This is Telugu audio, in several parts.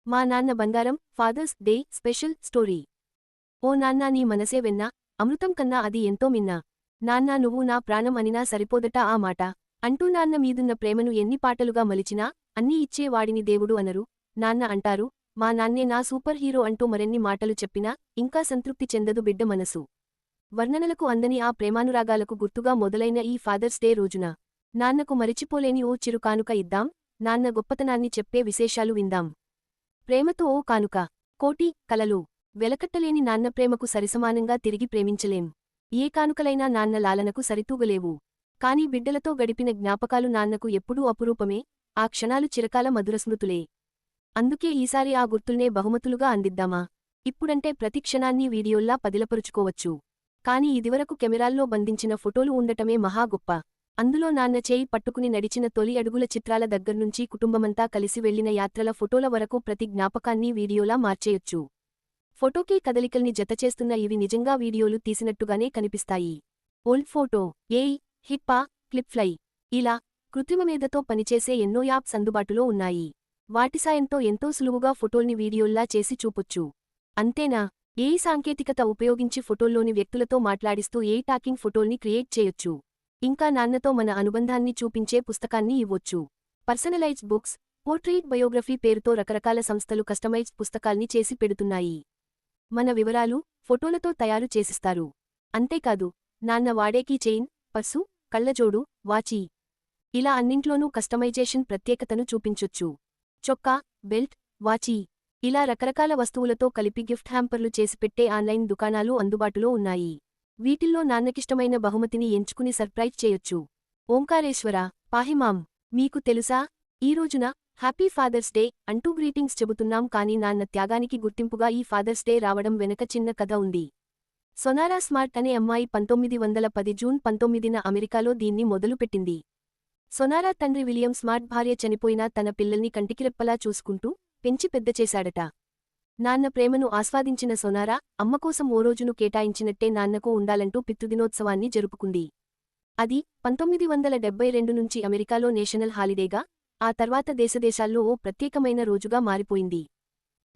మా నాన్న బంగారం ఫాదర్స్ డే స్పెషల్ స్టోరీ. ఓ నాన్నా, నీ మనసే వెన్నా, అమృతం కన్నా అది ఎంతో మిన్నా. నాన్నా, నువ్వు నా ప్రాణం అనినా సరిపోదట ఆ మాట అంటూ నాన్న మీదున్న ప్రేమను ఎన్ని పాటలుగా మలిచినా అన్నీ ఇచ్చే వాడిని దేవుడు అనరు నాన్న అంటారు. మా నాన్నే నా సూపర్ హీరో అంటూ మరెన్ని మాటలు చెప్పినా ఇంకా సంతృప్తి చెందదు బిడ్డ మనసు. వర్ణనలకు అందని ఆ ప్రేమానురాగాలకు గుర్తుగా మొదలైన ఈ ఫాదర్స్ డే రోజున నాన్నకు మరిచిపోలేని ఓ చిరు కానుక ఇద్దాం. నాన్న గొప్పతనాన్ని చెప్పే విశేషాలు విందాం. ప్రేమతో ఓ కానుక. కోటి కలలు. వెలకట్టలేని నాన్న ప్రేమకు సరిసమానంగా తిరిగి ప్రేమించలేం. ఏ కానుకలైనా నాన్న లాలనకు సరితూగలేవు. కాని బిడ్డలతో గడిపిన జ్ఞాపకాలు నాన్నకు ఎప్పుడూ అపురూపమే. ఆ క్షణాలు చిరకాల మధురస్మృతులే. అందుకే ఈసారి ఆ గుర్తుల్నే బహుమతులుగా అందిద్దామా. ఇప్పుడంటే ప్రతి క్షణాన్ని వీడియోల్లా పదిలపరుచుకోవచ్చు. కాని ఇదివరకు కెమెరాల్లో బంధించిన ఫోటోలు ఉండటమే మహా గొప్ప. అందులో నాన్న చేయి పట్టుకుని నడిచిన తొలి అడుగుల చిత్రాల దగ్గర్నుంచి కుటుంబమంతా కలిసి వెళ్లిన యాత్రల ఫోటోల వరకు ప్రతి జ్ఞాపకాన్ని వీడియోలా మార్చేయొచ్చు. ఫోటోకి కదలికల్ని జతచేస్తున్న ఇవి నిజంగా వీడియోలు తీసినట్టుగానే కనిపిస్తాయి. ఓల్డ్ ఫోటో, ఏఐ, హిప్పా, క్లిప్ఫ్లై ఇలా కృత్రిమమేధతో పనిచేసే ఎన్నో యాప్స్ అందుబాటులో ఉన్నాయి. వాటి సాయంతో ఎంతో సులువుగా ఫోటోల్ని వీడియోల్లా చేసి చూపొచ్చు. అంతేనా, ఏఐ సాంకేతికత ఉపయోగించి ఫోటోల్లోని వ్యక్తులతో మాట్లాడిస్తూ ఏఐ టాకింగ్ ఫోటోల్ని క్రియేట్ చేయొచ్చు. ఇంకా నాన్నతో మన అనుబంధాన్ని చూపించే పుస్తకాన్ని ఇవ్వొచ్చు. పర్సనలైజ్డ్ బుక్స్, పోర్ట్రెయిట్ బయోగ్రఫీ పేరుతో రకరకాల సంస్థలు కస్టమైజ్డ్ పుస్తకాల్ని చేసి పెడుతున్నాయి. మన వివరాలు ఫోటోలతో తయారు చేసిస్తారు. అంతేకాదు, నాన్న వాడే కీ చైన్, పర్సు, కళ్లజోడు, వాచీ ఇలా అన్నింట్లోనూ కస్టమైజేషన్ ప్రత్యేకతను చూపించొచ్చు. చొక్కా, బెల్ట్, వాచీ ఇలా రకరకాల వస్తువులతో కలిపి గిఫ్ట్ హ్యాంపర్లు చేసిపెట్టే ఆన్లైన్ దుకాణాలు అందుబాటులో ఉన్నాయి. వీటిల్లో నాన్నకిష్టమైన బహుమతిని ఎంచుకుని సర్ప్రైజ్ చేయొచ్చు. ఓంకారేశ్వర పాహిమాం. మీకు తెలుసా, ఈ రోజున హ్యాపీ ఫాదర్స్ డే అంటూ గ్రీటింగ్స్ చెబుతున్నాం, కానీ నాన్న త్యాగానికి గుర్తింపుగా ఈ ఫాదర్స్ డే రావడం వెనక చిన్న కథ ఉంది. సొనారా స్మార్ట్ అనే అమ్మాయి 1910 జూన్ 19న అమెరికాలో దీన్ని మొదలుపెట్టింది. సొనారా తండ్రి విలియం స్మార్ట్ భార్య చనిపోయినా తన పిల్లల్ని కంటికిరెప్పలా చూసుకుంటూ పెంచి పెద్దచేశాడట. నాన్న ప్రేమను ఆస్వాదించిన సొనారా అమ్మకోసం ఓ రోజును కేటాయించినట్టే నాన్నకు ఉండాలంటూ పితృదినోత్సవాన్ని జరుపుకుంది. అది 1972 నుంచి అమెరికాలో నేషనల్ హాలిడేగా, ఆ తర్వాత దేశదేశాల్లో ఓ ప్రత్యేకమైన రోజుగా మారిపోయింది.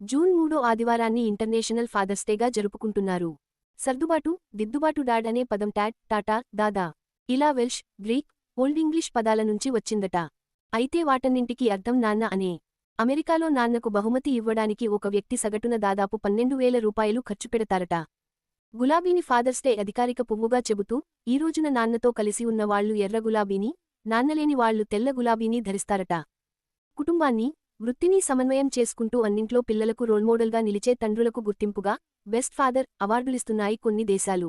జూన్ 3 ఆదివారాన్ని ఇంటర్నేషనల్ ఫాదర్స్ డేగా జరుపుకుంటున్నారు. సర్దుబాటు, దిద్దుబాటు డాడ్ అనే పదం టాడ్, టాటా, దాదా ఇలా వెల్ష్, గ్రీక్, ఓల్డ్ ఇంగ్లీష్ పదాల నుంచి వచ్చిందట. అయితే వాటన్నింటికీ అర్థం నాన్న అనే. అమెరికాలో నాన్నకు బహుమతి ఇవ్వడానికి ఒక వ్యక్తి సగటున దాదాపు 12,000 రూపాయలు ఖర్చు పెడతారట. గులాబీని ఫాదర్స్ డే అధికారిక పువ్వుగా చెబుతూ, ఈ రోజున నాన్నతో కలిసి ఉన్న వాళ్లు ఎర్ర గులాబీని, నాన్నలేని వాళ్లు తెల్ల గులాబీని ధరిస్తారట. కుటుంబాన్ని, వృత్తిని సమన్వయం చేసుకుంటూ అన్నింట్లో పిల్లలకు రోల్మోడల్గా నిలిచే తండ్రులకు గుర్తింపుగా బెస్ట్ ఫాదర్ అవార్డులిస్తున్నాయి కొన్ని దేశాలు.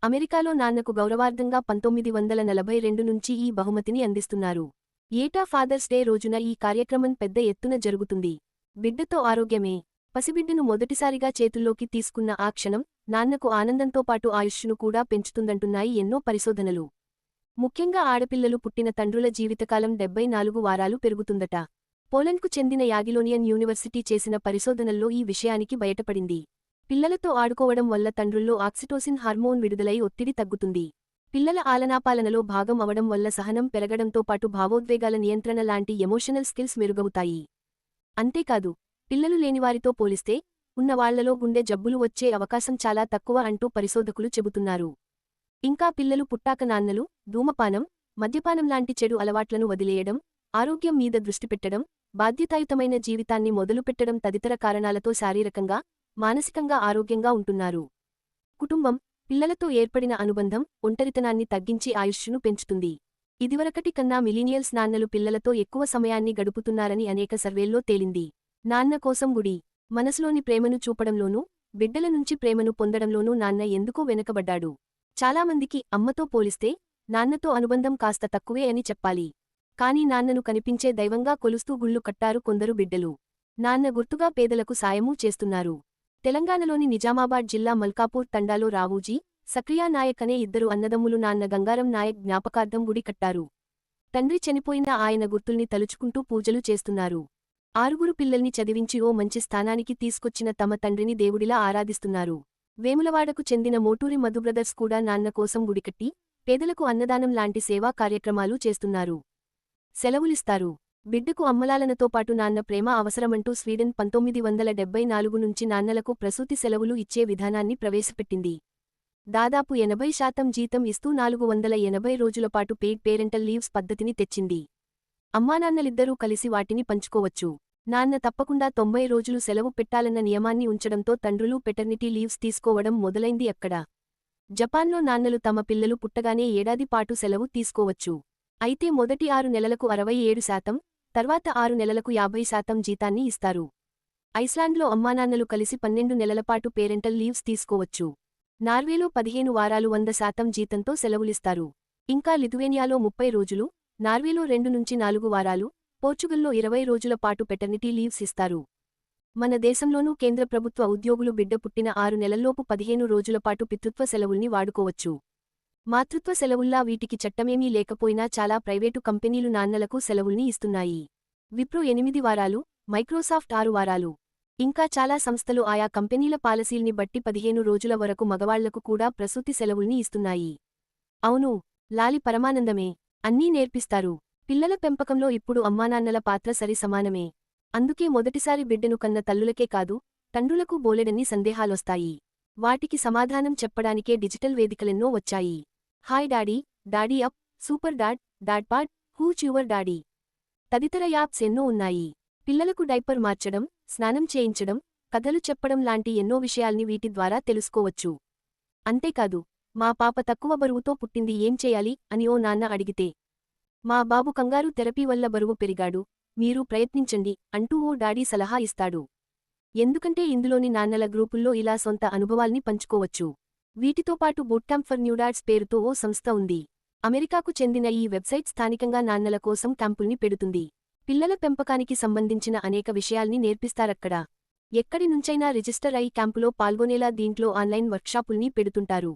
అమెరికాలో నాన్నకు గౌరవార్థంగా 1942 నుంచి ఈ బహుమతిని అందిస్తున్నారు. ఏటా ఫాదర్స్ డే రోజున ఈ కార్యక్రమం పెద్ద ఎత్తున జరుగుతుంది. బిడ్డతో ఆరోగ్యమే. పసిబిడ్డను మొదటిసారిగా చేతుల్లోకి తీసుకున్న ఆ క్షణం నాన్నకు ఆనందంతో పాటు ఆయుష్ను కూడా పెంచుతుందంటున్నాయి ఎన్నో పరిశోధనలు. ముఖ్యంగా ఆడపిల్లలు పుట్టిన తండ్రుల జీవితకాలం 74 వారాలు పెరుగుతుందట. పోలండ్కు చెందిన యాగిలోనియన్ యూనివర్సిటీ చేసిన పరిశోధనల్లో ఈ విషయానికి బయటపడింది. పిల్లలతో ఆడుకోవడం వల్ల తండ్రుల్లో ఆక్సిటోసిన్ హార్మోన్ విడుదలై ఒత్తిడి తగ్గుతుంది. పిల్లల ఆలనాపాలనలో భాగం అవడం వల్ల సహనం పెరగడంతో పాటు భావోద్వేగాల నియంత్రణ లాంటి ఎమోషనల్ స్కిల్స్ మెరుగవుతాయి. అంతేకాదు, పిల్లలు లేనివారితో పోలిస్తే ఉన్నవాళ్లలో గుండె జబ్బులు వచ్చే అవకాశం చాలా తక్కువ అంటూ పరిశోధకులు చెబుతున్నారు. ఇంకా పిల్లలు పుట్టాక నాన్నలు ధూమపానం, మద్యపానం లాంటి చెడు అలవాట్లను వదిలేయడం, ఆరోగ్యం మీద దృష్టిపెట్టడం, బాధ్యతాయుతమైన జీవితాన్ని మొదలుపెట్టడం తదితర కారణాలతో శారీరకంగా, మానసికంగా ఆరోగ్యంగా ఉంటున్నారు. కుటుంబం, పిల్లలతో ఏర్పడిన అనుబంధం ఒంటరితనాన్ని తగ్గించి ఆయుష్ను పెంచుతుంది. ఇదివరకటి కన్నా మిలీనియల్స్ నాన్నలు పిల్లలతో ఎక్కువ సమయాన్ని గడుపుతున్నారని అనేక సర్వేల్లో తేలింది. నాన్న కోసం గుడి. మనసులోని ప్రేమను చూపడంలోనూ, బిడ్డల నుంచి ప్రేమను పొందడంలోనూ నాన్న ఎందుకో వెనకబడ్డాడు. చాలామందికి అమ్మతో పోలిస్తే నాన్నతో అనుబంధం కాస్త తక్కువే అని చెప్పాలి. కానీ నాన్నను కనిపించే దైవంగా కొలుస్తూ గుళ్ళు కట్టారు కొందరు బిడ్డలు. నాన్న గుర్తుగా పేదలకు సాయమూ చేస్తున్నారు. తెలంగాణలోని నిజామాబాద్ జిల్లా మల్కాపూర్ తండాలో రావూజీ, సక్రియా నాయక్ అనే ఇద్దరు అన్నదమ్ములు నాన్న గంగారం నాయక్ జ్ఞాపకార్థం గుడి కట్టారు. తండ్రి చనిపోయిన ఆయన గుర్తుల్ని తలుచుకుంటూ పూజలు చేస్తున్నారు. 6 పిల్లల్ని చదివించి ఓ మంచి స్థానానికి తీసుకొచ్చిన తమ తండ్రిని దేవుడిలా ఆరాధిస్తున్నారు. వేములవాడకు చెందిన మోటూరి మధు బ్రదర్స్ కూడా నాన్న కోసం గుడికట్టి, పేదలకు అన్నదానం లాంటి సేవా కార్యక్రమాలు చేస్తున్నారు. సెలవులిస్తారు. బిడ్డకు అమ్మలాలనతో పాటు నాన్న ప్రేమ అవసరమంటూ స్వీడన్ 1974 నుంచి నాన్నలకు ప్రసూతి సెలవులు ఇచ్చే విధానాన్ని ప్రవేశపెట్టింది. దాదాపు 80% జీతం ఇస్తూ 480 రోజులపాటు పెయిడ్ పేరెంటల్ లీవ్స్ పద్ధతిని తెచ్చింది. అమ్మానాన్నలిద్దరూ కలిసి వాటిని పంచుకోవచ్చు. నాన్న తప్పకుండా 90 రోజులు సెలవు పెట్టాలన్న నియమాన్ని ఉంచడంతో తండ్రులు పెటర్నిటీ లీవ్స్ తీసుకోవడం మొదలైంది అక్కడ. జపాన్లో నాన్నలు తమ పిల్లలు పుట్టగానే ఏడాది పాటు సెలవు తీసుకోవచ్చు. అయితే మొదటి 6 నెలలకు 67%, తర్వాత 6 నెలలకు 50% జీతాన్ని ఇస్తారు. ఐస్లాండ్లో అమ్మానాన్నలు కలిసి 12 నెలలపాటు పేరెంటల్ లీవ్స్ తీసుకోవచ్చు. నార్వేలో 15 వారాలు 100% జీతంతో సెలవులిస్తారు. ఇంకా లిథువేనియాలో 30 రోజులు, నార్వేలో 2 నుంచి 4 వారాలు, పోర్చుగల్లో 20 రోజుల పాటు పెటర్నిటీ లీవ్స్ ఇస్తారు. మన దేశంలోనూ కేంద్ర ప్రభుత్వ ఉద్యోగులు బిడ్డ పుట్టిన 6 నెలల్లోపు 15 రోజులపాటు పితృత్వ సెలవుల్ని వాడుకోవచ్చు. మాతృత్వ సెలవుల్లా వీటికి చట్టమేమీ లేకపోయినా చాలా ప్రైవేటు కంపెనీలు నాన్నలకు సెలవుల్ని ఇస్తున్నాయి. విప్రో 8 వారాలు, మైక్రోసాఫ్ట్ 6 వారాలు. ఇంకా చాలా సంస్థలు ఆయా కంపెనీల పాలసీల్ని బట్టి 15 రోజుల వరకు మగవాళ్లకు కూడా ప్రసూతి సెలవుల్ని ఇస్తున్నాయి. అవును, లాలి పరమానందమే. అన్నీ నేర్పిస్తారు. పిల్లల పెంపకంలో ఇప్పుడు అమ్మానాన్నల పాత్ర సరి సమానమే. అందుకే మొదటిసారి బిడ్డను కన్న తల్లులకే కాదు, తండ్రులకు బోలెడన్ని సందేహాలొస్తాయి. వాటికి సమాధానం చెప్పడానికే డిజిటల్ వేదికలెన్నో వచ్చాయి. Hi daddy, daddy app, super dad, dad pod, who's your daddy తదితర యాప్స్ ఎన్నో ఉన్నాయి. పిల్లలకు డైపర్ మార్చడం, స్నానం చేయించడం, కథలు చెప్పడం లాంటి ఎన్నో విషయాల్ని వీటి ద్వారా తెలుసుకోవచ్చు. అంతేకాదు, మా పాప తక్కువ బరువుతో పుట్టింది ఏం చేయాలి అని ఓ నాన్న అడిగితే, మా బాబు కంగారు థెరపీ వల్ల బరువు పెరిగాడు, మీరు ప్రయత్నించండి అంటూ ఓ డాడీ సలహా ఇస్తాడు. ఎందుకంటే ఇందులోని నాన్నల గ్రూపుల్లో ఇలా సొంత అనుభవాల్ని పంచుకోవచ్చు. వీటితో పాటు బూట్క్యాంప్ ఫర్ న్యూడాడ్స్ పేరుతో ఓ సంస్థ ఉంది. అమెరికాకు చెందిన ఈ వెబ్సైట్ స్థానికంగా నాన్నల కోసం క్యాంపుల్ని పెడుతుంది. పిల్లల పెంపకానికి సంబంధించిన అనేక విషయాల్ని నేర్పిస్తారక్కడ. ఎక్కడి నుంచైనా రిజిస్టర్ అయి క్యాంపులో పాల్గొనేలా దీంట్లో ఆన్లైన్ వర్క్షాపుల్ని పెడుతుంటారు.